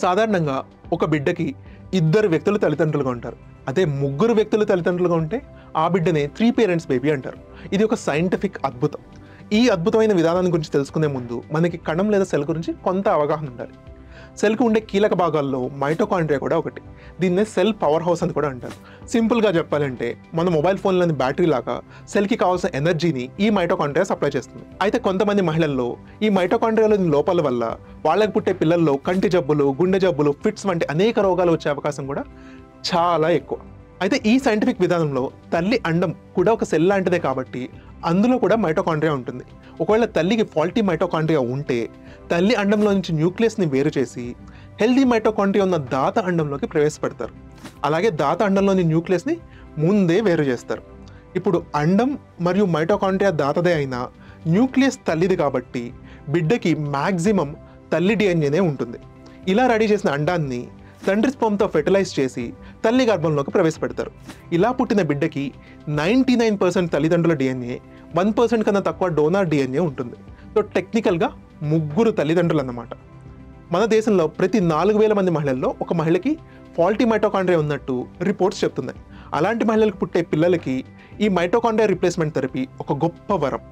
సాధారణంగా ఒక బిడ్డకి ఇద్దరు వ్యక్తులు తల్లిదండ్రులుగా ఉంటారు. అదే ముగ్గురు వ్యక్తులు తల్లిదండ్రులుగా ఉంటే ఆ బిడ్డనే 3 పేరెంట్స్ బేబీ అంటారు. ఇది ఒక సైంటిఫిక్ అద్భుతం. ఈ అద్భుతమైన విధానాన్ని గురించి తెలుసుకునే ముందు మనకి కణం లేదా సెల్ గురించి కొంత అవగాహన ఉండాలి. సెల్కు ఉండే కీలక భాగాల్లో మైటోకాండ్రియా కూడా ఒకటి. దీన్నే సెల్ పవర్ హౌస్ అని కూడా అంటారు. సింపుల్గా చెప్పాలంటే మన మొబైల్ ఫోన్లోని బ్యాటరీ లాగా సెల్కి కావాల్సిన ఎనర్జీని ఈ మైటోకాండ్రియా సప్లై చేస్తుంది. అయితే కొంతమంది మహిళల్లో ఈ మైటోకాండ్రియాలోని లోపాల వల్ల వాళ్ళకి పుట్టే పిల్లల్లో కంటి జబ్బులు, గుండె జబ్బులు, ఫిట్స్ వంటి అనేక రోగాలు వచ్చే అవకాశం కూడా చాలా ఎక్కువ. అయితే ఈ సైంటిఫిక్ విధానంలో తల్లి అండం కూడా ఒక సెల్ లాంటిదే కాబట్టి అందులో కూడా మైటోకాండ్రియా ఉంటుంది. ఒకవేళ తల్లికి ఫాల్టీ మైటోకాండ్రియా ఉంటే తల్లి అండంలో నుంచి న్యూక్లియస్ని వేరు చేసి హెల్దీ మైటోకాండ్రియా ఉన్న దాత అండంలోకి ప్రవేశపెడతారు. అలాగే దాత అండంలోని న్యూక్లియస్ని ముందే వేరు చేస్తారు. ఇప్పుడు అండం మరియు మైటోకాండ్రియా దాతదే అయినా న్యూక్లియస్ తల్లిది కాబట్టి బిడ్డకి మ్యాక్సిమం తల్లి డిఎన్ఏనే ఉంటుంది. ఇలా రెడీ చేసిన అండాన్ని తండ్రి స్పర్మ్తో ఫెర్టిలైజ్ చేసి తల్లి గర్భంలోకి ప్రవేశపెడతారు. ఇలా పుట్టిన బిడ్డకి 99% తల్లిదండ్రుల డిఎన్ఏ, 1% కన్నా తక్కువ డోనార్ డిఎన్ఏ ఉంటుంది. సో టెక్నికల్గా ముగ్గురు తల్లిదండ్రులు అన్నమాట. మన దేశంలో ప్రతి 4,000 మంది మహిళల్లో ఒక మహిళకి ఫాల్టీ మైటోకాండ్రియా ఉన్నట్టు రిపోర్ట్స్ చెప్తున్నాయి. అలాంటి మహిళలకు పుట్టే పిల్లలకి ఈ మైటోకాండ్రియా రీప్లేస్మెంట్ థెరపీ ఒక గొప్ప వరం.